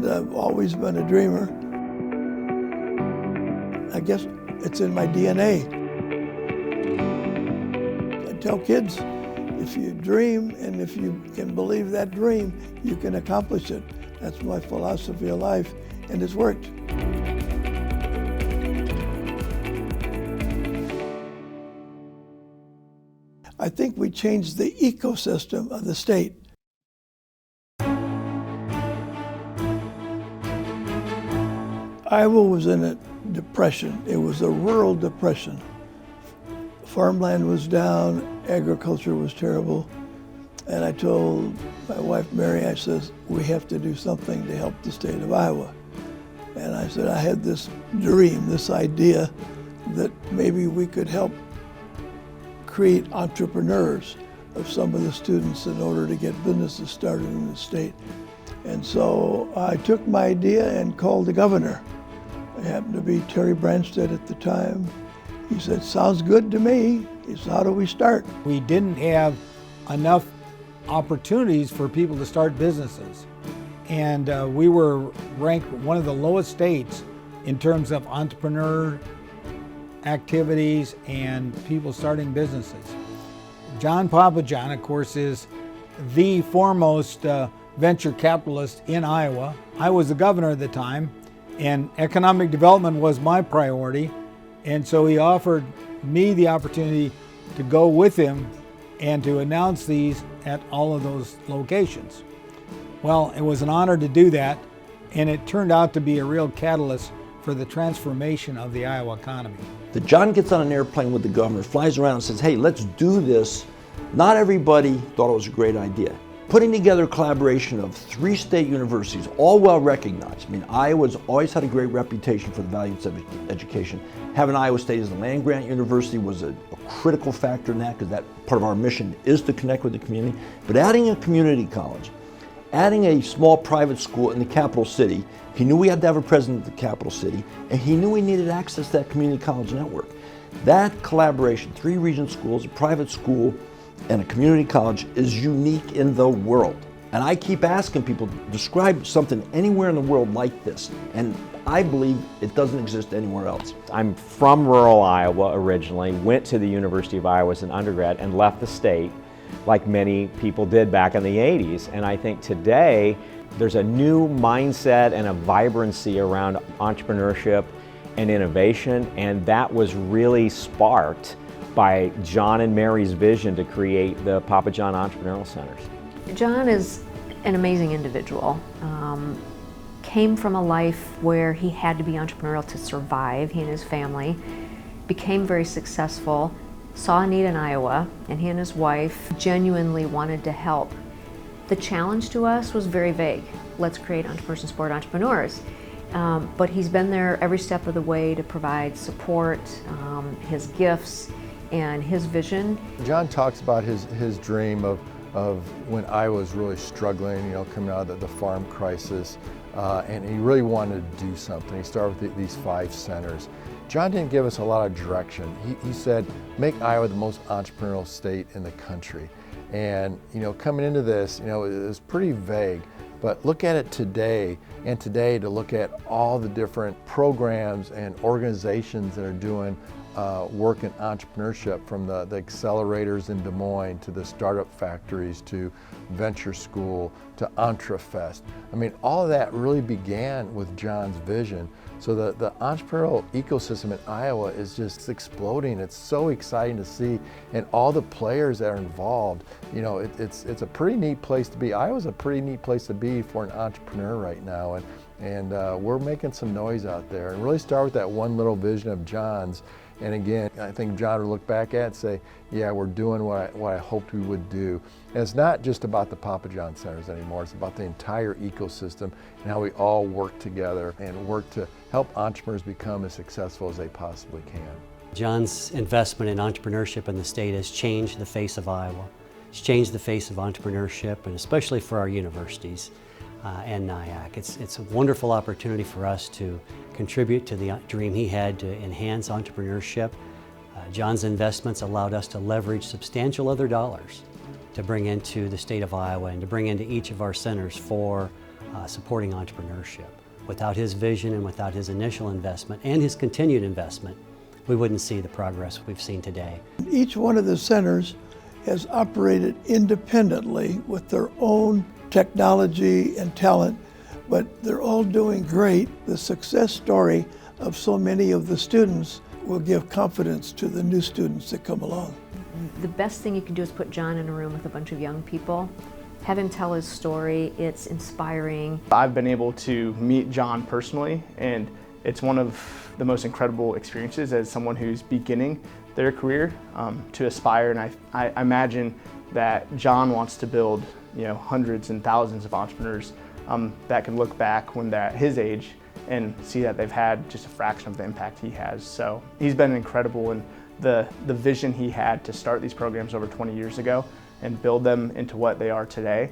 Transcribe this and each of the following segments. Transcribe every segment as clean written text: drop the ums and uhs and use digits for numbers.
I've always been a dreamer. I guess it's in my DNA. I tell kids, if you dream and if you can believe that dream, you can accomplish it. That's my philosophy of life, and it's worked. I think we changed the ecosystem of the state. Iowa was in a depression. It was a rural depression. Farmland was down, agriculture was terrible. And I told my wife, Mary, I says, we have to do something to help the state of Iowa. And I said, I had this dream, this idea that maybe we could help create entrepreneurs of some of the students in order to get businesses started in the state. And so I took my idea and called the governor. It happened to be Terry Branstad at the time. He said, sounds good to me. He said, how do we start? We didn't have enough opportunities for people to start businesses. And we were ranked one of the lowest states in terms of entrepreneur activities and people starting businesses. John Pappajohn, of course, is the foremost venture capitalist in Iowa. I was the governor at the time, and economic development was my priority. And so he offered me the opportunity to go with him and to announce these at all of those locations. Well, it was an honor to do that, and it turned out to be a real catalyst for the transformation of the Iowa economy. That John gets on an airplane with the governor, flies around and says, hey, let's do this. Not everybody thought it was a great idea. Putting together a collaboration of 3 state universities, all well recognized. I mean, Iowa's always had a great reputation for the values of education. Having Iowa State as a land-grant university was a critical factor in that, because that part of our mission is to connect with the community. But adding a community college, adding a small private school in the capital city, he knew we had to have a president in the capital city, and he knew we needed access to that community college network. That collaboration, 3 regional schools, a private school, and a community college is unique in the world. And I keep asking people, describe something anywhere in the world like this. And I believe it doesn't exist anywhere else. I'm from rural Iowa originally, went to the University of Iowa as an undergrad and left the state like many people did back in the 80s. And I think today there's a new mindset and a vibrancy around entrepreneurship and innovation, and that was really sparked by John and Mary's vision to create the Pappajohn Entrepreneurial Centers. John is an amazing individual. Came from a life where he had to be entrepreneurial to survive, he and his family. Became very successful, saw a need in Iowa, and he and his wife genuinely wanted to help. The challenge to us was very vague. Let's create entrepreneurs and support entrepreneurs. But he's been there every step of the way to provide support, his gifts, and his vision. John talks about his dream of when I was really struggling, you know, coming out of the farm crisis, and he really wanted to do something. He started with these 5 centers. John didn't give us a lot of direction. He said, make Iowa the most entrepreneurial state in the country. And, you know, coming into this, you know, it was pretty vague. But look at it today, and today to look at all the different programs and organizations that are doing work in entrepreneurship, from the accelerators in Des Moines to the startup factories to Venture School to EntreFest. I mean, all of that really began with John's vision. So the entrepreneurial ecosystem in Iowa is just exploding. It's so exciting to see, and all the players that are involved. You know, it's a pretty neat place to be. Iowa's a pretty neat place to be for an entrepreneur right now, and we're making some noise out there. And really start with that one little vision of John's. And again, I think John would look back at it and say, yeah, we're doing what I hoped we would do. And it's not just about the Pappajohn Centers anymore, it's about the entire ecosystem and how we all work together and work to help entrepreneurs become as successful as they possibly can. John's investment in entrepreneurship in the state has changed the face of Iowa. It's changed the face of entrepreneurship, and especially for our universities and NIAC. It's a wonderful opportunity for us to contribute to the dream he had to enhance entrepreneurship. John's investments allowed us to leverage substantial other dollars to bring into the state of Iowa and to bring into each of our centers for supporting entrepreneurship. Without his vision and without his initial investment and his continued investment, we wouldn't see the progress we've seen today. Each one of the centers has operated independently with their own technology and talent, but they're all doing great. The success story of so many of the students will give confidence to the new students that come along. The best thing you can do is put John in a room with a bunch of young people, have him tell his story. It's inspiring. I've been able to meet John personally, and it's one of the most incredible experiences as someone who's beginning their career to aspire. And I imagine that John wants to build, hundreds and thousands of entrepreneurs that can look back when they're at his age and see that they've had just a fraction of the impact he has. So he's been incredible, and the vision he had to start these programs over 20 years ago and build them into what they are today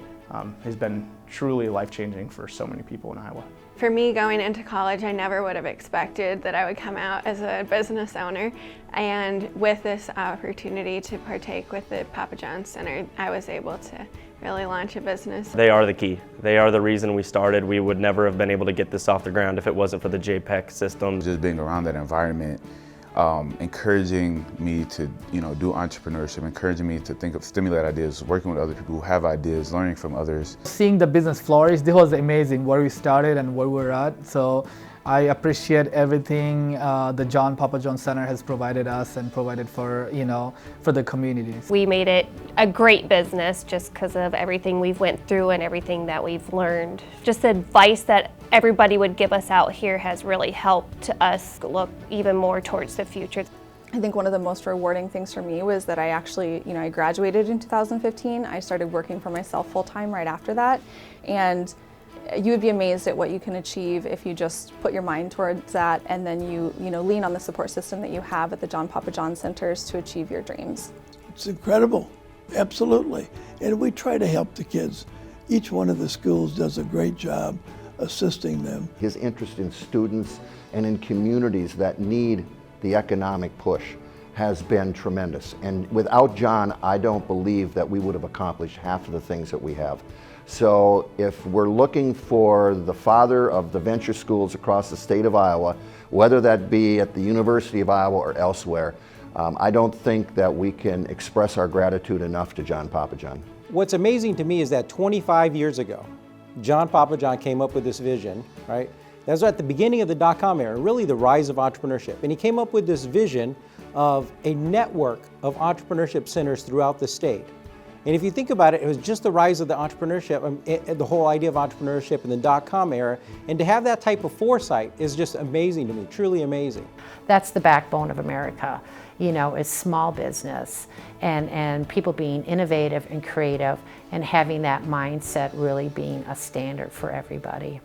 has been truly life-changing for so many people in Iowa. For me, going into college, I never would have expected that I would come out as a business owner. And with this opportunity to partake with the Pappajohn Center, I was able to really launch a business. They are the key. They are the reason we started. We would never have been able to get this off the ground if it wasn't for the JPEG system. Just being around that environment, encouraging me to, do entrepreneurship, encouraging me to stimulate ideas, working with other people who have ideas, learning from others. Seeing the business flourish, this was amazing where we started and where we're at. So I appreciate everything the John Pappajohn Center has provided us and provided for, for the communities. We made it a great business just because of everything we've went through and everything that we've learned. Just the advice that everybody would give us out here has really helped us look even more towards the future. I think one of the most rewarding things for me was that I actually, I graduated in 2015. I started working for myself full-time right after that. And you would be amazed at what you can achieve if you just put your mind towards that, and then you lean on the support system that you have at the John Pappajohn Centers to achieve your dreams. It's incredible, absolutely. And we try to help the kids. Each one of the schools does a great job assisting them. His interest in students and in communities that need the economic push has been tremendous. And without John, I don't believe that we would have accomplished half of the things that we have. So if we're looking for the father of the venture schools across the state of Iowa, whether that be at the University of Iowa or elsewhere, I don't think that we can express our gratitude enough to John Pappajohn. What's amazing to me is that 25 years ago, John Pappajohn came up with this vision, right? That was at the beginning of the dot-com era, really the rise of entrepreneurship. And he came up with this vision of a network of entrepreneurship centers throughout the state. And if you think about it, it was just the rise of the entrepreneurship, the whole idea of entrepreneurship in the dot-com era. And to have that type of foresight is just amazing to me, truly amazing. That's the backbone of America, is small business and people being innovative and creative and having that mindset really being a standard for everybody.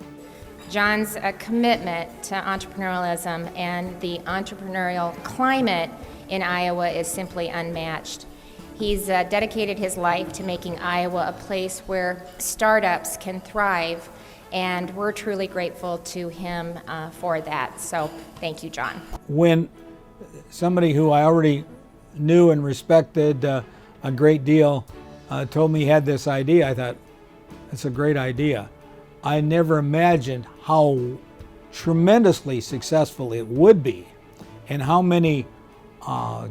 John's commitment to entrepreneurialism and the entrepreneurial climate in Iowa is simply unmatched. He's dedicated his life to making Iowa a place where startups can thrive, and we're truly grateful to him for that. So thank you, John. When somebody who I already knew and respected a great deal told me he had this idea, I thought, that's a great idea. I never imagined how tremendously successful it would be and how many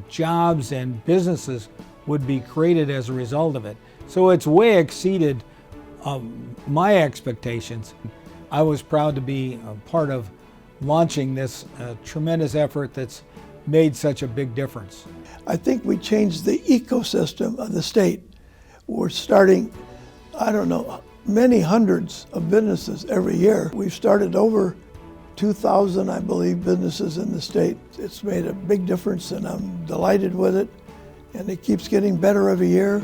jobs and businesses would be created as a result of it. So it's way exceeded my expectations. I was proud to be a part of launching this tremendous effort that's made such a big difference. I think we changed the ecosystem of the state. We're starting, many hundreds of businesses every year. We've started over 2,000, I believe, businesses in the state. It's made a big difference, and I'm delighted with it. And it keeps getting better every year.